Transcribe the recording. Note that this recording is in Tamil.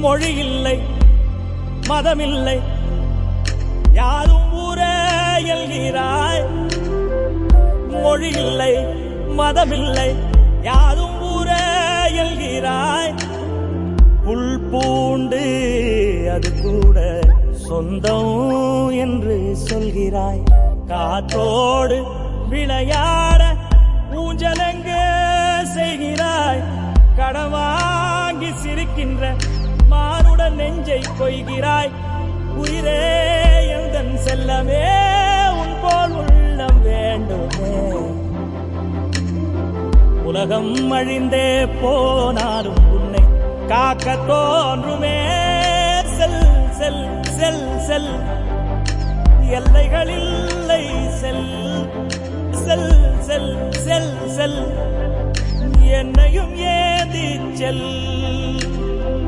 மொழி இல்லை மதமில்லை யாரும் ஊரே எல்கிறாய். மொழி இல்லை மதமில்லை யாரும் ஊரே எல்கிறாய். புல் பூண்டு அது கூட சொந்தம் என்று சொல்கிறாய். காத்தோடு விளையாட ஊஞ்சலங்க செய்கிறாய். கடன் வாங்கி சிரிக்கின்ற மானுடன் நெஞ்சை கொய்கிறாய். உயிரே எந்தன் செல்லமே உன் போல் உள்ளம் வேண்டுமே. உலகம் அழிந்தே போனாலும் உன்னை காக்க தோன்றுமே. செல் செல் செல் செல் எல்லைகளில்லை செல் செல் செல் செல் செல் என்னையும் ஏந்தி செல்.